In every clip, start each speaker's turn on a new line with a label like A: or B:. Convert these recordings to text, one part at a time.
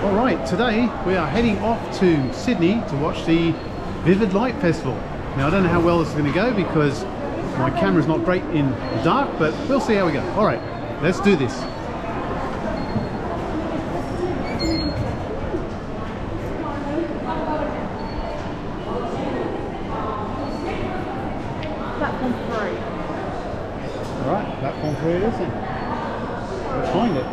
A: Alright, today we are heading off to Sydney to watch the Vivid Light Festival. Now I don't know how well this is going to go because my camera's not great in the dark, but we'll see how we go. Alright, let's do this.
B: Platform 3.
A: Alright, platform 3 it is then. Let's find it.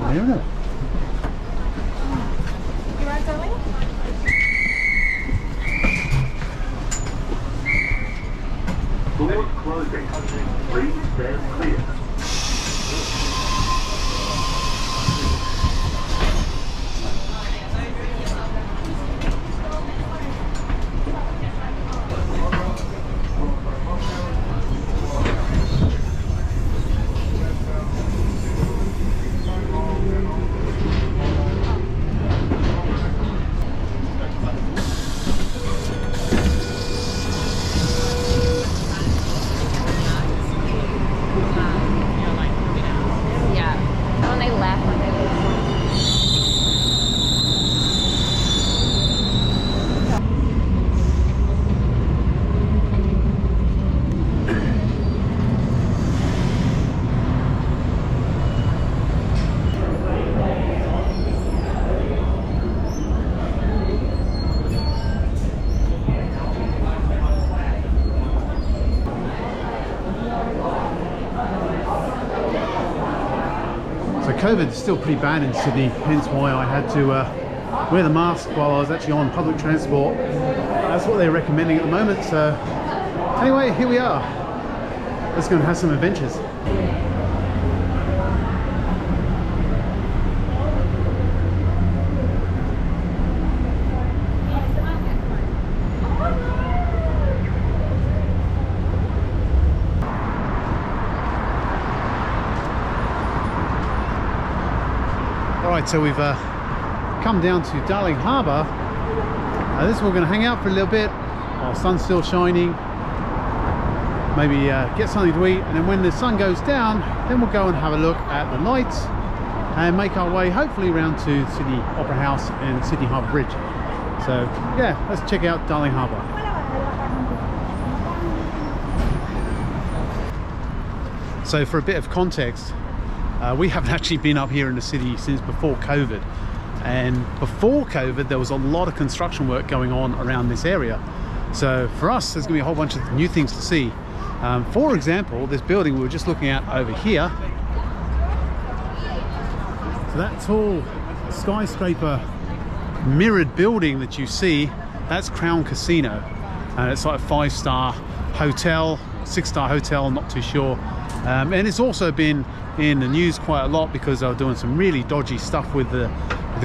A: I don't know.
B: You right, darling?
C: Doors closing. Please stand clear.
A: COVID is still pretty bad in Sydney, hence why I had to wear the mask while I was actually on public transport. That's what they're recommending at the moment. So anyway, here we are. Let's go and have some adventures. Alright, so we've come down to Darling Harbour. This is where we're going to hang out for a little bit while the sun's still shining. Maybe get something to eat, and then when the sun goes down, then we'll go and have a look at the lights and make our way hopefully around to Sydney Opera House and Sydney Harbour Bridge. So yeah, let's check out Darling Harbour. So for a bit of context, we haven't actually been up here in the city since before COVID, and before COVID there was a lot of construction work going on around this area. So for us there's going to be a whole bunch of new things to see. For example, this building we were just looking at over here, so that tall skyscraper mirrored building that you see, that's Crown Casino, and it's like a 5-star hotel, 6-star hotel, I'm not too sure. And it's also been in the news quite a lot because they were doing some really dodgy stuff with the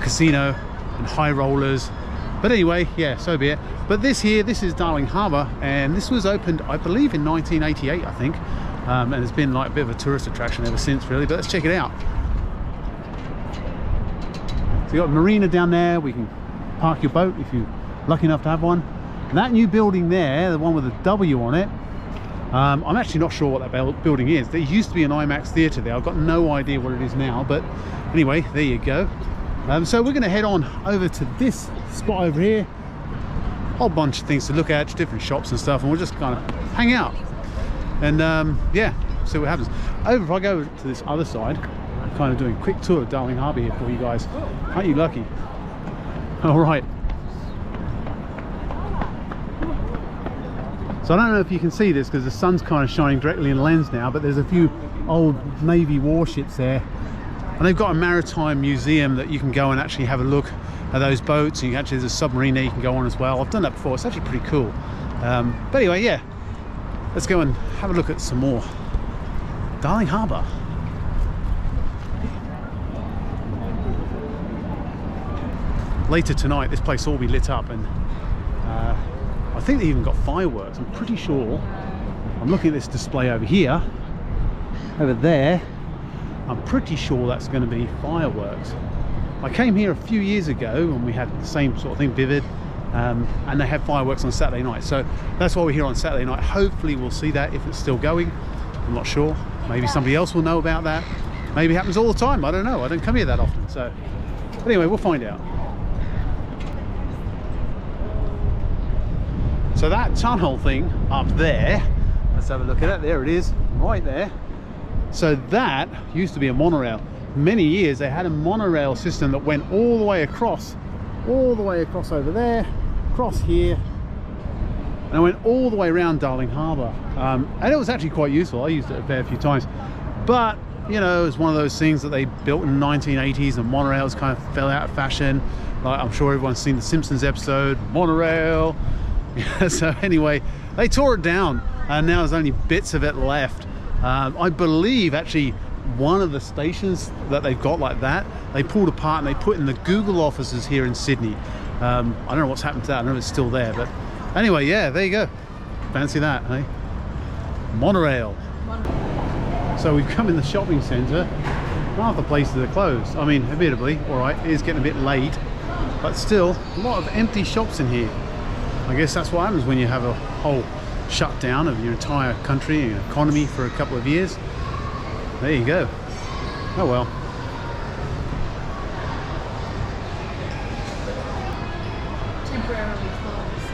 A: casino and high rollers. But anyway, yeah, so be it. But this is Darling Harbour, and this was opened, I believe, in 1988, I think. And it's been like a bit of a tourist attraction ever since, really. But let's check it out. So you got a marina down there. We can park your boat if you're lucky enough to have one. And that new building there, the one with a W on it, I'm actually not sure what that building is. There used to be an IMAX theatre there. I've got no idea what it is now, but anyway, there you go. So we're going to head on over to this spot over here. Whole bunch of things to look at, different shops and stuff, and we'll just kind of hang out and yeah, see what happens. If I go to this other side, kind of doing a quick tour of Darling Harbour here for you guys. Aren't you lucky? All right. So I don't know if you can see this because the sun's kind of shining directly in the lens now, but there's a few old Navy warships there. And they've got a maritime museum that you can go and actually have a look at those boats. And you can actually, there's a submarine there you can go on as well. I've done that before. It's actually pretty cool. But anyway, yeah. Let's go and have a look at some more Darling Harbour. Later tonight, this place will all be lit up, and I think they even got fireworks. I'm pretty sure. I'm looking at this display over here, over there. I'm pretty sure that's going to be fireworks. I came here a few years ago and we had the same sort of thing, Vivid, and they had fireworks on Saturday night. So that's why we're here on Saturday night. Hopefully we'll see that if it's still going. I'm not sure. Maybe somebody else will know about that. Maybe it happens all the time. I don't know. I don't come here that often. So anyway, we'll find out. So that tunnel thing up there, let's have a look at it. There it is, right there. So that used to be a monorail. Many years they had a monorail system that went all the way across over there, across here, and it went all the way around Darling Harbour. And it was actually quite useful. I used it a fair few times. But, you know, it's one of those things that they built in the 1980s, and monorails kind of fell out of fashion. Like, I'm sure everyone's seen the Simpsons episode, Monorail. So anyway, they tore it down and now there's only bits of it left. I believe actually one of the stations that they've got like that, they pulled apart and they put in the Google offices here in Sydney. I don't know what's happened to that. I don't know if it's still there, but anyway, yeah, there you go. Fancy that, hey? Monorail. So we've come in the shopping centre. Half the places are closed. I mean, admittedly, all right, it is getting a bit late, but still a lot of empty shops in here. I guess that's what happens when you have a whole shutdown of your entire country and economy for a couple of years. There you go. Oh well.
B: Temporarily closed.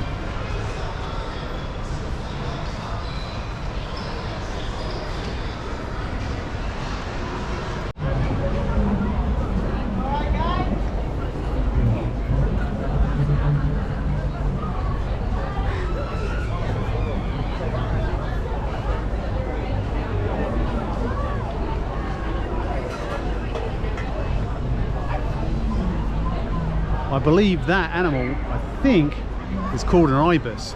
A: I believe that animal, I think, is called an ibis,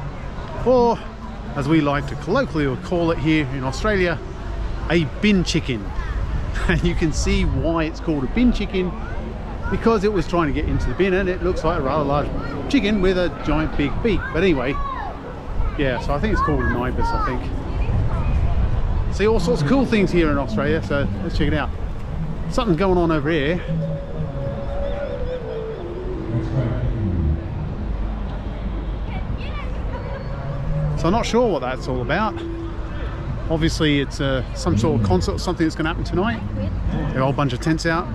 A: or as we like to colloquially call it here in Australia, a bin chicken. And you can see why it's called a bin chicken, because it was trying to get into the bin and it looks like a rather large chicken with a giant big beak. But anyway, yeah, so I think it's called an ibis, I think. See all sorts of cool things here in Australia, so let's check it out. Something going on over here. So I'm not sure what that's all about. Obviously it's some sort of concert or something that's going to happen tonight. There are a whole bunch of tents out.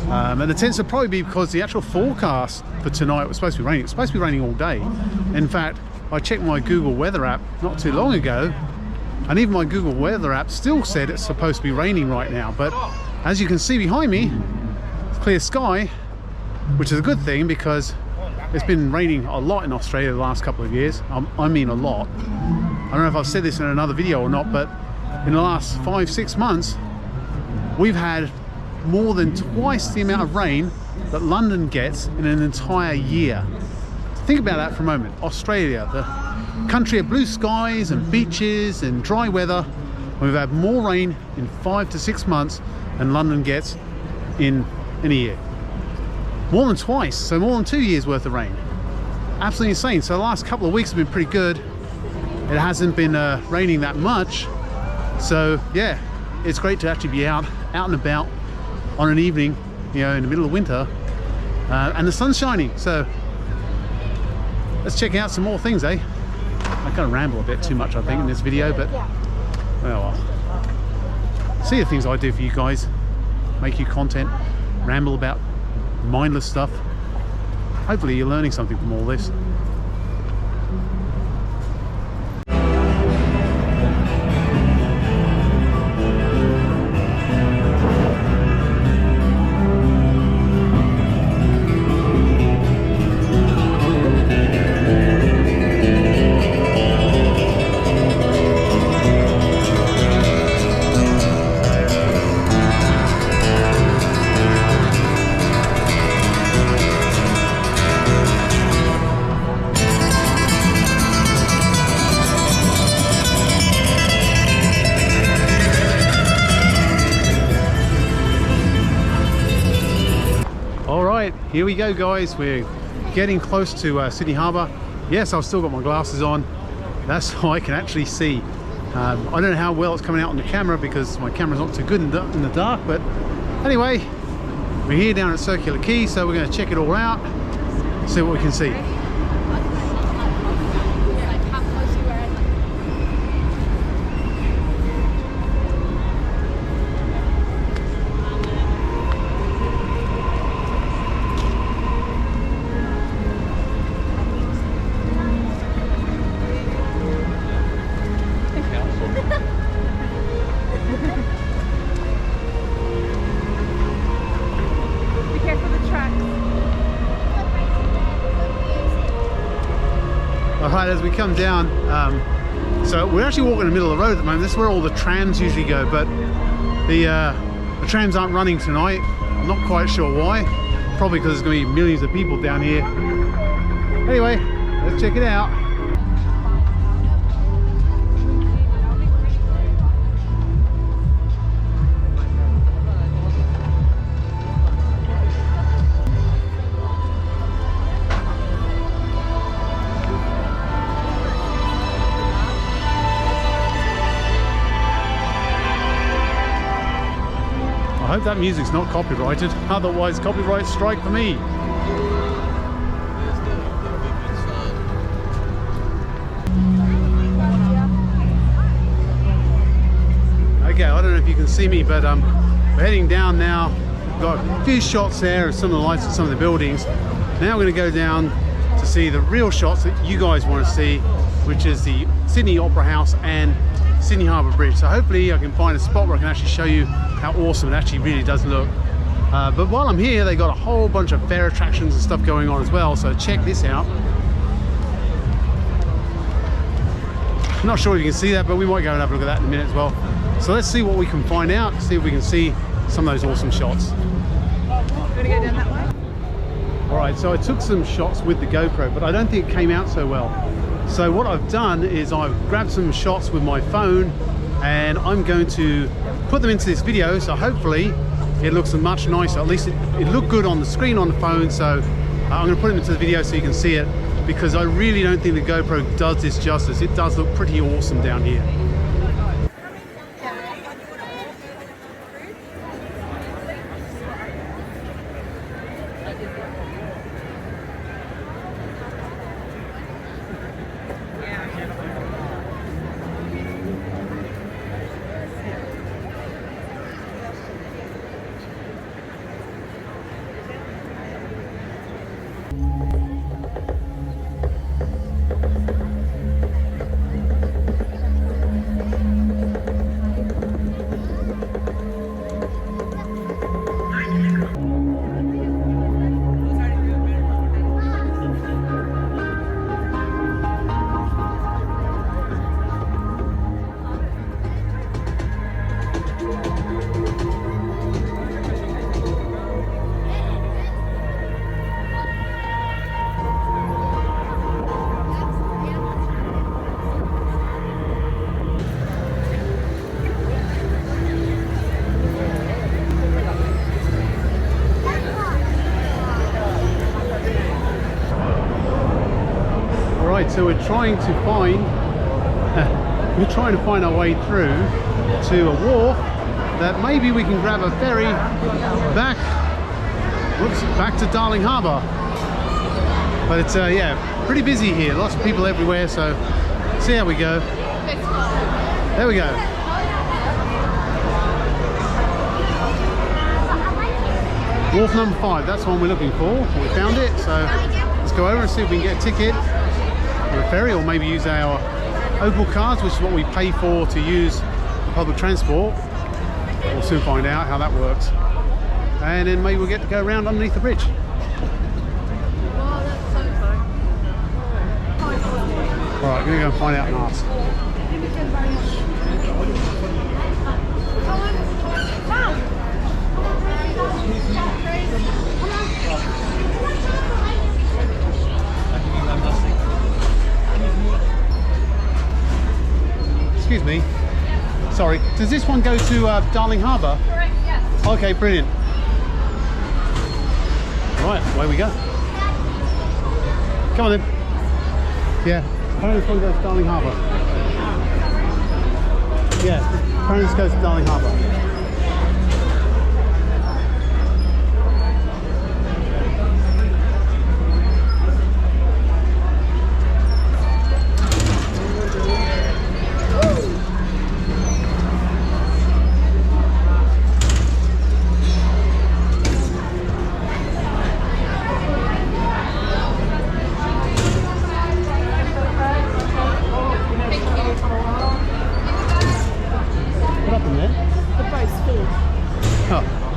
A: And the tents will probably be because the actual forecast for tonight was supposed to be raining. It's supposed to be raining all day. In fact, I checked my Google weather app not too long ago, and even my Google weather app still said it's supposed to be raining right now. But as you can see behind me, it's clear sky, which is a good thing because it's been raining a lot in Australia the last couple of years. I mean a lot. I don't know if I've said this in another video or not, but in the last 5-6 months, we've had more than twice the amount of rain that London gets in an entire year. Think about that for a moment. Australia, the country of blue skies and beaches and dry weather, we've had more rain in 5 to 6 months than London gets in a year. More than twice, so more than 2 years worth of rain. Absolutely insane. So the last couple of weeks have been pretty good. It hasn't been raining that much. So yeah, it's great to actually be out and about on an evening, you know, in the middle of winter, and the sun's shining. So let's check out some more things, eh? I kind of ramble a bit too much, I think, in this video, but well, see the things I do for you guys, make you content, ramble about mindless stuff. Hopefully you're learning something from all this. right, here we go, guys. We're getting close to Sydney Harbour. Yes, I've still got my glasses on. That's so I can actually see. I don't know how well it's coming out on the camera because my camera's not too good in the dark, but anyway, we're here down at Circular Quay, so we're going to check it all out, see what we can see. Alright, as we come down, so we're actually walking in the middle of the road at the moment. This is where all the trams usually go, but the trams aren't running tonight. I'm not quite sure why. Probably because there's going to be millions of people down here. Anyway, let's check it out. I hope that music's not copyrighted, otherwise copyright strike for me. Okay, I don't know if you can see me, but we're heading down now. Got a few shots there of some of the lights of some of the buildings. Now we're going to go down to see the real shots that you guys want to see, which is the Sydney Opera House and Sydney Harbour Bridge. So hopefully I can find a spot where I can actually show you how awesome it actually really does look. But while I'm here, they got a whole bunch of fair attractions and stuff going on as well, so check this out. I'm not sure if you can see that, but we might go and have a look at that in a minute as well. So let's see what we can find out, see if we can see some of those awesome shots.
B: Gonna go down that way?
A: Alright, so I took some shots with the GoPro, but I don't think it came out so well. So what I've done is I've grabbed some shots with my phone and I'm going to put them into this video, so hopefully it looks much nicer. At least it looked good on the screen on the phone, so I'm going to put them into the video so you can see it, because I really don't think the GoPro does this justice. It does look pretty awesome down here. So we're trying to find our way through to a wharf that maybe we can grab a ferry back to Darling Harbour. But it's yeah, pretty busy here, lots of people everywhere, so see how we go. There we go. Wharf number 5, that's the one we're looking for. We found it, so let's go over and see if we can get a ticket or a ferry, or maybe use our Opal cards, which is what we pay for to use public transport. We'll soon find out how that works. And then maybe we'll get to go around underneath the bridge. Alright, I'm going to go and find out and ask. Excuse me. Sorry. Does this one go to Darling Harbour?
B: Correct, yes.
A: Okay, brilliant. Right, away we go. Come on then. Yeah, Parents want to go to Darling Harbour. Yeah, Parents goes to Darling Harbour.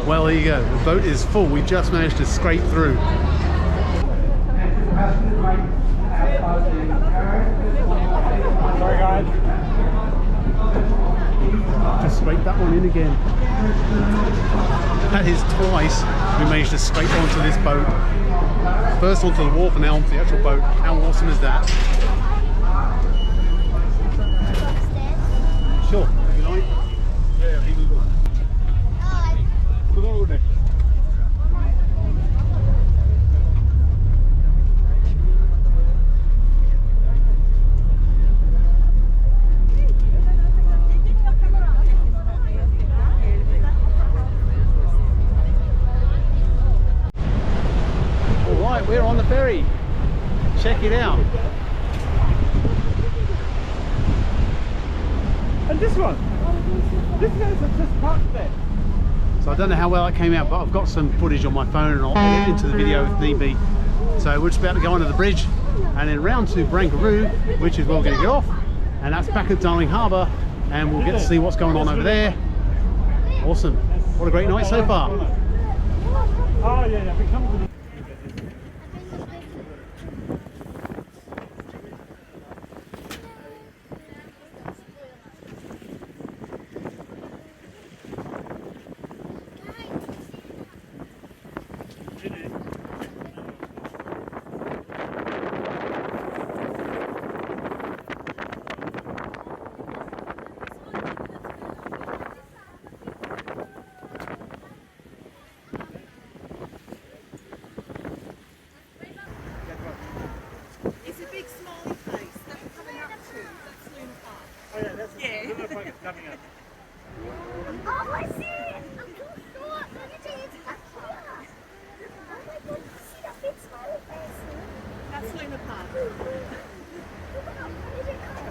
A: Well, there you go. The boat is full. We just managed to scrape through.
D: Sorry, guys.
A: Just scrape that one in again. That is twice we managed to scrape onto this boat. First onto the wharf and now onto the actual boat. How awesome is that? Sure, if you like.
D: Yeah, he will go. Go over there.
A: Alright, we're on the ferry. Check it out.
D: And this one. This guy's just parked there.
A: So I don't know how well that came out, but I've got some footage on my phone and I'll edit into the video if need be. So we're just about to go under the bridge and then round to Barangaroo, which is where we're going to get off. And that's back at Darling Harbour and we'll get to see what's going on over there. Awesome. What a great night so far.
D: Oh, yeah, we come to the...
B: It's a big smiley face that we're coming up to. That's Luna Park.
D: Oh, yeah, that's
B: Yeah.
D: Luna Park is coming up.
E: Oh, I see it! I'm too short. Let me take it up here. Oh my god, see that big smiley face?
B: That's Luna Park.
E: Look how pretty it is.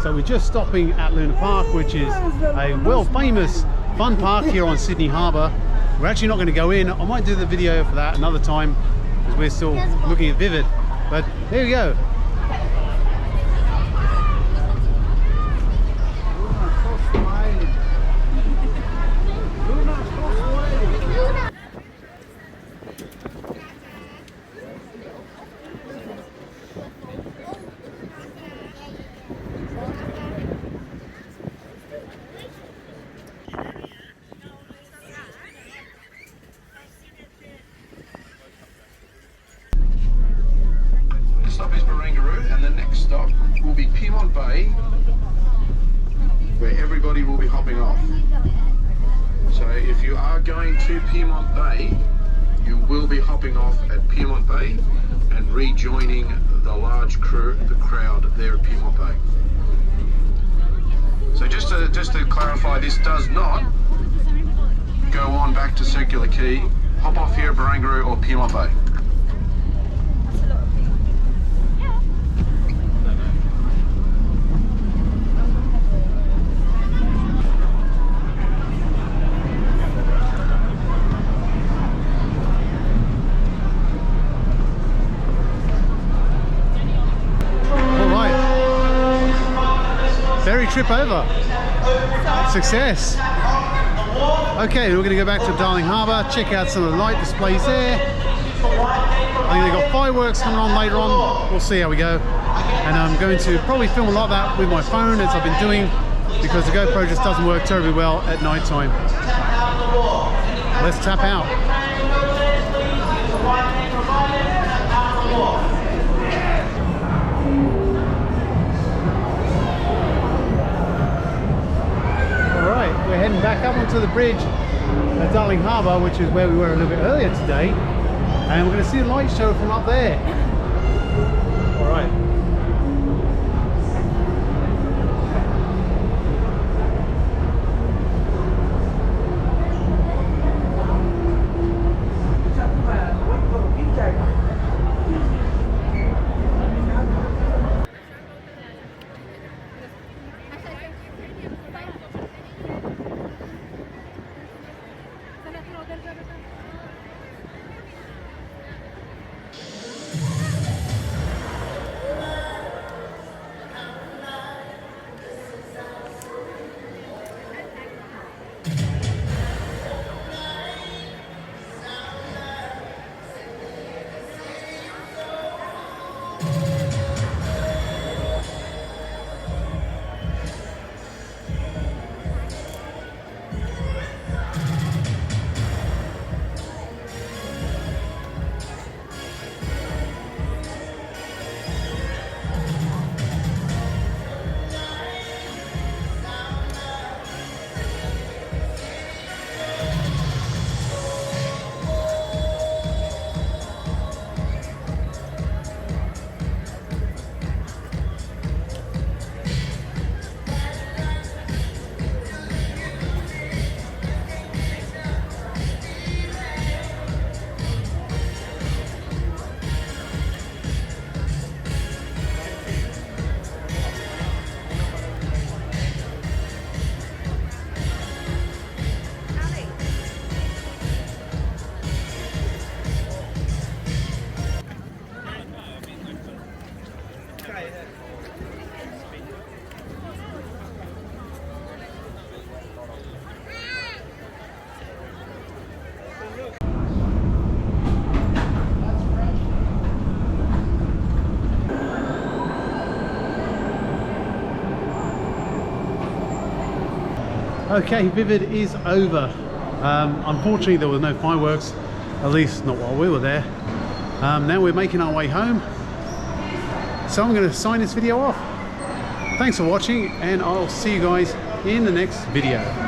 A: So we're just stopping at Luna Park, which is a world famous fun park here on Sydney Harbour. We're actually not going to go in. I might do the video for that another time because we're still looking at Vivid. But there we go.
F: This stop is Barangaroo, and the next stop will be Pyrmont Bay, where everybody will be hopping off. So if you are going to Pyrmont Bay, you will be hopping off at Pyrmont Bay and rejoining the large crowd there at Pyrmont Bay. So just to clarify, this does not go on back to Circular Quay. Hop off here at Barangaroo or Pyrmont Bay.
A: Ferry trip over. Success. Okay, we're going to go back to Darling Harbour, check out some of the light displays there. I think they've got fireworks coming on later on. We'll see how we go. And I'm going to probably film a lot of that with my phone as I've been doing because the GoPro just doesn't work terribly well at night time. Let's tap out. back up onto the bridge at Darling Harbour, which is where we were a little bit earlier today, and we're going to see the light show from up there. All right. Okay, Vivid is over. Unfortunately, there were no fireworks, at least not while we were there. Now we're making our way home, so I'm going to sign this video off. Thanks for watching, and I'll see you guys in the next video.